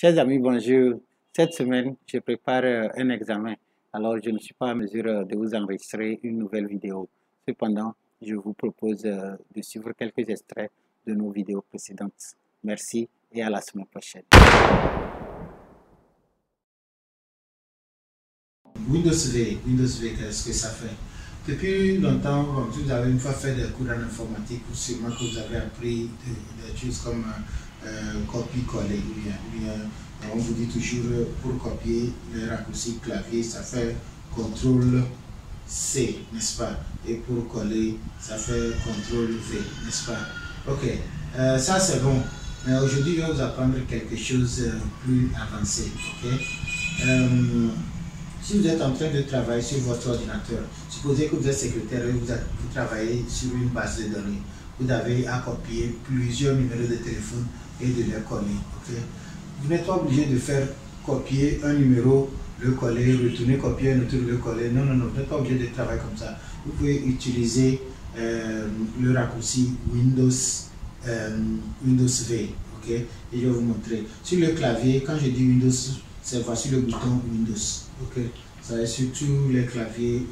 Chers amis, bonjour. Cette semaine, je prépare un examen. Alors, je ne suis pas en mesure de vous enregistrer une nouvelle vidéo. Cependant, je vous propose de suivre quelques extraits de nos vidéos précédentes. Merci et à la semaine prochaine. Windows V, qu'est-ce que ça fait? Depuis longtemps, vous avez une fois fait des cours en informatique, ou sûrement que vous avez appris des choses comme copier-coller, ou bien on vous dit toujours pour copier le raccourci clavier, ça fait CTRL-C, n'est-ce pas? Et pour coller, ça fait CTRL-V, n'est-ce pas? Ok, ça c'est bon. Mais aujourd'hui, je vais vous apprendre quelque chose de plus avancé, ok? Si vous êtes en train de travailler sur votre ordinateur, supposez que vous êtes secrétaire et vous travaillez sur une base de données. Vous avez à copier plusieurs numéros de téléphone et de les coller. Okay? Vous n'êtes pas obligé de faire copier un numéro, le coller, retourner copier un autre, le coller. Non, vous n'êtes pas obligé de travailler comme ça. Vous pouvez utiliser le raccourci Windows V. Okay? Et je vais vous montrer. Sur le clavier, quand je dis Windows, c'est voici le bouton Windows. Ok, ça est sur tous les claviers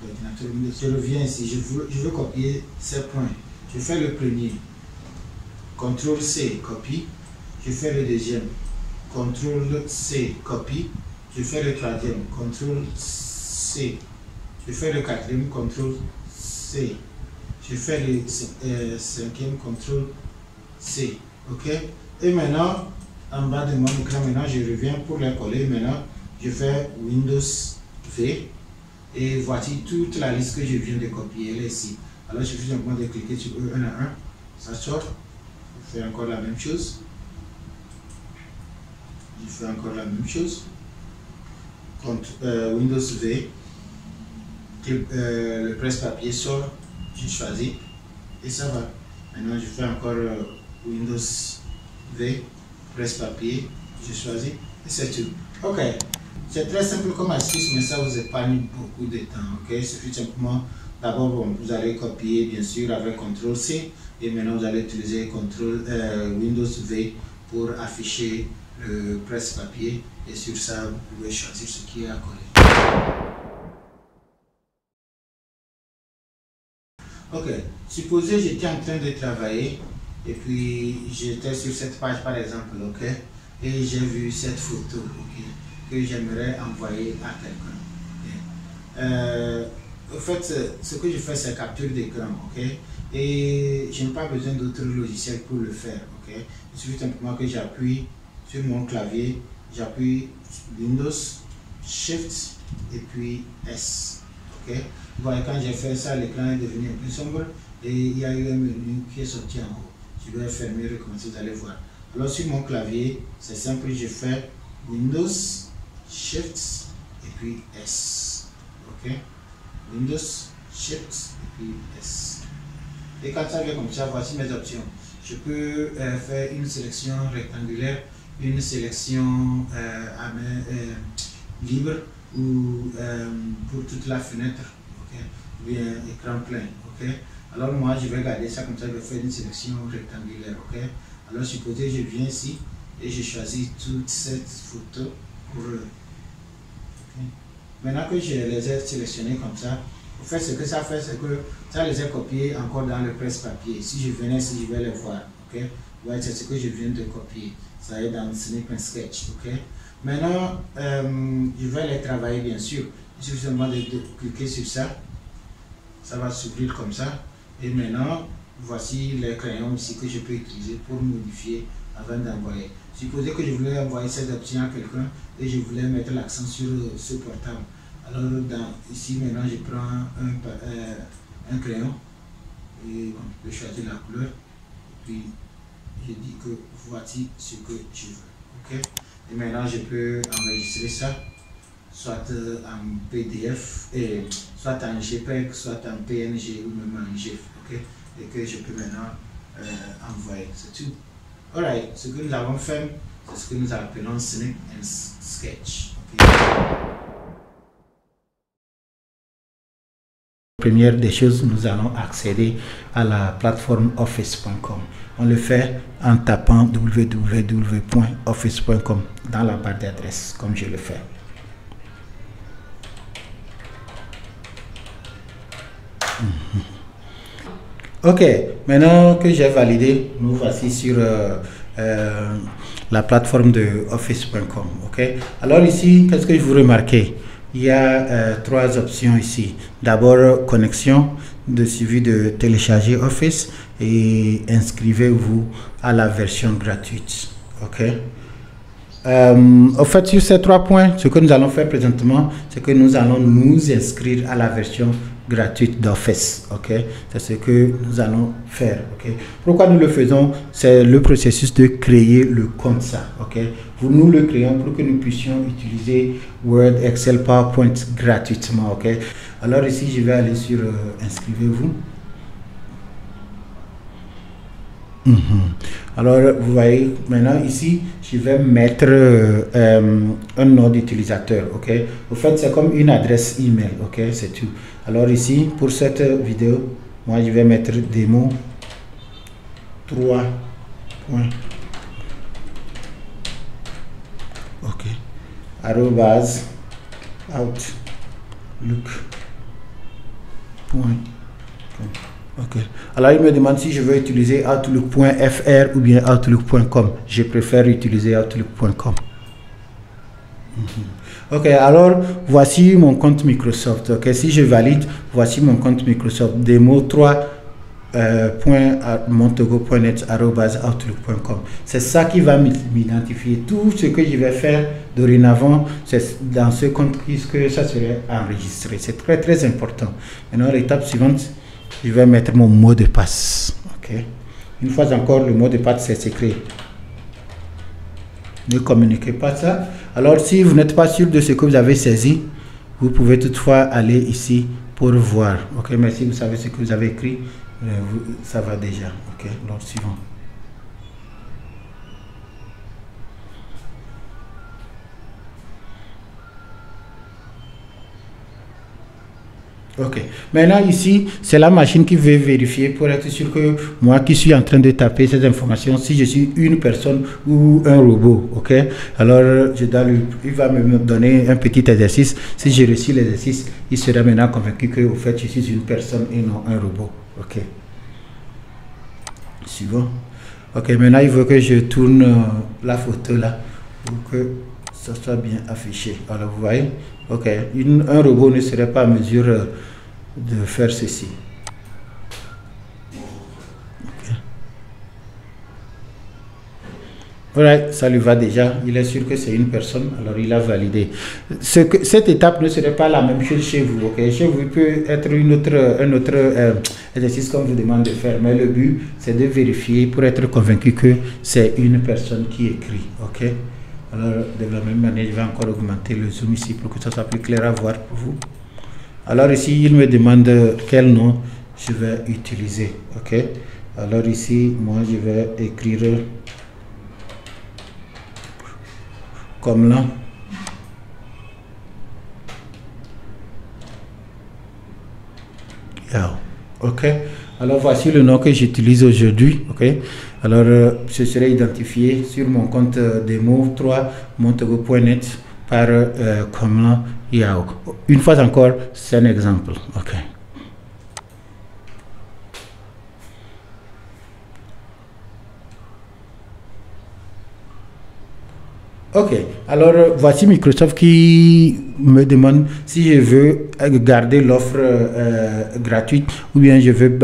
d'ordinateur Windows. Je reviens ici, je veux copier ces points. Je fais le premier, CTRL-C, copie. Je fais le deuxième, CTRL-C, copie. Je fais le troisième, CTRL-C. Je fais le quatrième, CTRL-C. Je fais le cinquième, CTRL-C. Ok, et maintenant, en bas de mon écran, maintenant je reviens pour les coller. Maintenant je fais Windows V et voici toute la liste que je viens de copier. Elle est ici. Alors il suffit simplement de cliquer sur eux un à un, ça sort. Je fais encore la même chose. Windows V, le presse-papier sort, je choisis et ça va. Maintenant je fais encore Windows V, presse-papier, je choisis et c'est tout. Ok, c'est très simple comme astuce, mais ça vous épargne beaucoup de temps. Ok, il suffit simplement d'abord vous allez copier bien sûr avec CTRL-C et maintenant vous allez utiliser Windows V pour afficher le presse-papier et sur ça vous pouvez choisir ce qui est à coller. Ok, supposez j'étais en train de travailler et puis j'étais sur cette page par exemple, ok, et j'ai vu cette photo, ok, que j'aimerais envoyer à quelqu'un. En fait, ce que je fais, c'est capture d'écran, ok, et je n'ai pas besoin d'autres logiciels pour le faire, ok. Il suffit simplement que j'appuie sur mon clavier, j'appuie Windows, Shift et puis S, ok. Vous voyez, quand j'ai fait ça, l'écran est devenu un peu sombre et il y a eu un menu qui est sorti en haut. Je vais fermer, recommencer, vous allez voir. Alors sur mon clavier, c'est simple, je fais Windows, Shift et puis S. Ok, Windows, Shift et puis S. Et quand ça vient comme ça, voici mes options. Je peux faire une sélection rectangulaire, une sélection à main libre ou pour toute la fenêtre, ok, ou bien écran plein. Ok, alors moi je vais garder ça comme ça, je vais faire une sélection rectangulaire. Ok, alors supposez je viens ici et je choisis toute cette photo pour okay. Maintenant que je les ai sélectionnés comme ça, en fait ce que ça fait, c'est que ça les a copiés encore dans le presse-papier. Si je venais ici, je vais les voir. Ok, ouais, c'est ce que je viens de copier. Ça est dans Snip and Sketch. Ok, maintenant je vais les travailler bien sûr. Il suffit seulement de cliquer sur ça. Ça va s'ouvrir comme ça. Et maintenant, voici les crayons ici que je peux utiliser pour modifier avant d'envoyer. Supposez que je voulais envoyer cette option à quelqu'un et je voulais mettre l'accent sur ce portable. Alors ici maintenant je prends un crayon et je peux choisir la couleur. Et puis je dis que voici ce que je veux. Ok. Et maintenant je peux enregistrer ça, soit en PDF, soit en JPEG, soit en PNG ou même en GIF. Ok. Et que je peux maintenant envoyer. C'est tout. Alright, ce que nous avons fait, c'est ce que nous appelons Snip and Sketch. Okay. Première des choses, nous allons accéder à la plateforme office.com. On le fait en tapant www.office.com dans la barre d'adresse, comme je le fais. Ok, maintenant que j'ai validé, nous voici sur la plateforme de office.com. Ok, alors ici, qu'est-ce que vous remarquez? Il y a trois options ici. D'abord, connexion, de suivi de télécharger Office et inscrivez-vous à la version gratuite. Ok. En fait, sur ces 3 points, ce que nous allons faire présentement, c'est que nous allons nous inscrire à la version gratuite d'Office. Ok, c'est ce que nous allons faire. Ok, pourquoi nous le faisons? C'est le processus de créer le compte. Ça. Ok, nous le créons pour que nous puissions utiliser Word, Excel, PowerPoint gratuitement. Ok, alors ici, je vais aller sur inscrivez-vous. Alors, vous voyez, maintenant ici, je vais mettre un nom d'utilisateur, ok? Au fait, c'est comme une adresse email, ok? C'est tout. Alors ici, pour cette vidéo, moi, je vais mettre démo 3. Ok. Arrobase outlook.com. Ok. Alors, il me demande si je veux utiliser outlook.fr ou bien outlook.com. Je préfère utiliser outlook.com. Ok, alors voici mon compte Microsoft. Ok, si je valide, voici mon compte Microsoft. Démo 3.montego.net@outlook.com. C'est ça qui va m'identifier. Tout ce que je vais faire dorénavant, c'est dans ce compte que ça serait enregistré. C'est très très important. Maintenant, l'étape suivante. Je vais mettre mon mot de passe. Okay. Une fois encore, le mot de passe c'est secret. Ne communiquez pas ça. Alors, si vous n'êtes pas sûr de ce que vous avez saisi, vous pouvez toutefois aller ici pour voir. Ok, mais si vous savez ce que vous avez écrit, ça va déjà. Ok, alors suivant. Ok. Maintenant ici, c'est la machine qui veut vérifier pour être sûr que moi qui suis en train de taper ces informations, si je suis une personne ou un robot. Ok. Alors, il va me donner un petit exercice. Si j'ai réussi l'exercice, il sera maintenant convaincu que au fait je suis une personne et non un robot. Ok. Suivant. Ok. Maintenant, il veut que je tourne la photo là pour que ça soit bien affiché. Alors, vous voyez. Ok, un robot ne serait pas en mesure de faire ceci. Okay. Voilà, ça lui va déjà. Il est sûr que c'est une personne, alors il a validé. Cette étape ne serait pas la même chose chez vous. Okay? Chez vous, il peut être un autre exercice qu'on vous demande de faire, mais le but, c'est de vérifier pour être convaincu que c'est une personne qui écrit. Ok. Alors, de la même manière, je vais encore augmenter le zoom ici pour que ça soit plus clair à voir pour vous. Alors ici, il me demande quel nom je vais utiliser. Ok. Alors ici, moi, je vais écrire comme là. Ok. Alors voici le nom que j'utilise aujourd'hui. Ok. Alors je serai identifié sur mon compte démo 3montego.net par Komlan Yao. Une fois encore, c'est un exemple. Ok. Ok, alors voici Microsoft qui me demande si je veux garder l'offre gratuite ou bien je veux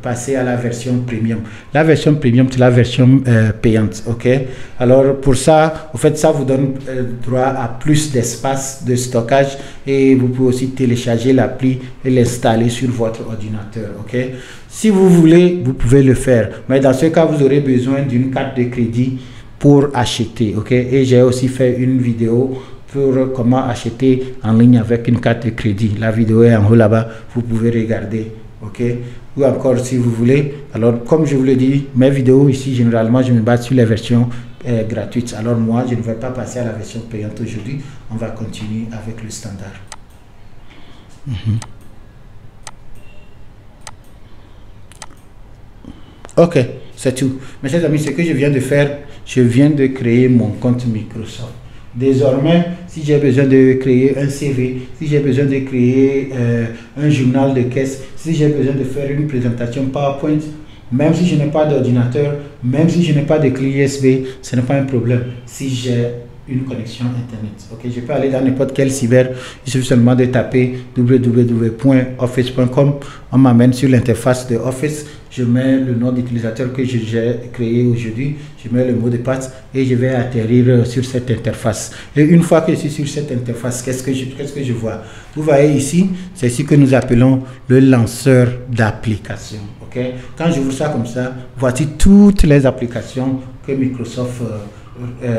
passer à la version premium. La version premium, c'est la version payante, ok? Alors pour ça, en fait, ça vous donne droit à plus d'espace de stockage et vous pouvez aussi télécharger l'appli et l'installer sur votre ordinateur, ok? Si vous voulez, vous pouvez le faire, mais dans ce cas, vous aurez besoin d'une carte de crédit pour acheter, ok? Et j'ai aussi fait une vidéo pour comment acheter en ligne avec une carte de crédit. La vidéo est en haut là-bas, vous pouvez regarder, ok? Ou encore si vous voulez, alors comme je vous l'ai dit, mes vidéos ici, généralement, je me base sur les versions gratuites. Alors moi, je ne vais pas passer à la version payante aujourd'hui, on va continuer avec le standard. Ok, c'est tout. Mes chers amis, ce que je viens de faire, je viens de créer mon compte Microsoft. Désormais, si j'ai besoin de créer un CV, si j'ai besoin de créer un journal de caisse, si j'ai besoin de faire une présentation PowerPoint, même si je n'ai pas d'ordinateur, même si je n'ai pas de clé USB, ce n'est pas un problème si j'ai une connexion Internet. Ok, je peux aller dans n'importe quel cyber, il suffit seulement de taper www.office.com, on m'amène sur l'interface de Office, je mets le nom d'utilisateur que j'ai créé aujourd'hui, je mets le mot de passe et je vais atterrir sur cette interface. Et une fois que je suis sur cette interface, qu'est-ce que je vois? Vous voyez ici, c'est ce que nous appelons le lanceur d'applications. Okay? Quand je vous ça comme ça, voici toutes les applications que Microsoft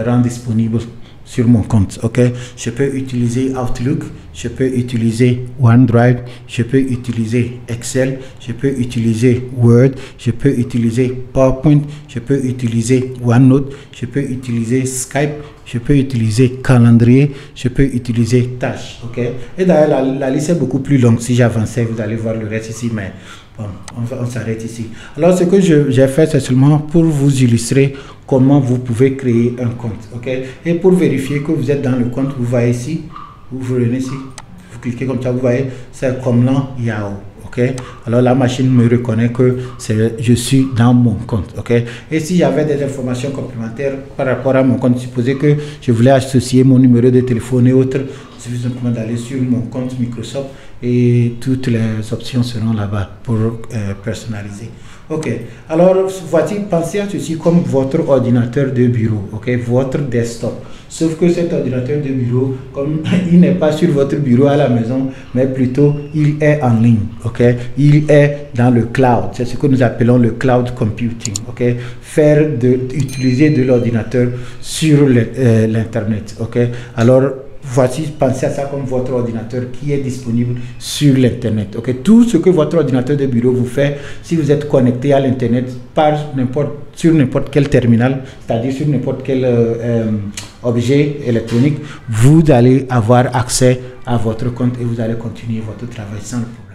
rend disponibles sur mon compte. Ok, je peux utiliser Outlook, je peux utiliser OneDrive, je peux utiliser Excel, je peux utiliser Word, je peux utiliser PowerPoint, je peux utiliser OneNote, je peux utiliser Skype, je peux utiliser Calendrier, je peux utiliser Tâches. Ok, et d'ailleurs la liste est beaucoup plus longue. Si j'avançais, vous allez voir le reste ici, mais bon, on s'arrête ici. Alors, ce que j'ai fait, c'est seulement pour vous illustrer comment vous pouvez créer un compte. Ok, et pour vérifier que vous êtes dans le compte, vous voyez ici, vous venez ici, vous cliquez comme ça, vous voyez, c'est comme Yahoo. Ok, alors la machine me reconnaît que je suis dans mon compte. Ok, et si j'avais des informations complémentaires par rapport à mon compte, supposez que je voulais associer mon numéro de téléphone et autres, il suffit simplement d'aller sur mon compte Microsoft et toutes les options seront là-bas pour personnaliser. Ok, alors voici, pensez à ceci comme votre ordinateur de bureau, ok, votre desktop. Sauf que cet ordinateur de bureau, comme il n'est pas sur votre bureau à la maison, mais plutôt il est en ligne, ok, il est dans le cloud. C'est ce que nous appelons le cloud computing, ok, utiliser de l'ordinateur sur l'internet, ok. Alors voici, pensez à ça comme votre ordinateur qui est disponible sur l'internet. Ok, tout ce que votre ordinateur de bureau vous fait, si vous êtes connecté à l'internet sur n'importe quel terminal, c'est-à-dire sur n'importe quel objet électronique, vous allez avoir accès à votre compte et vous allez continuer votre travail sans le problème.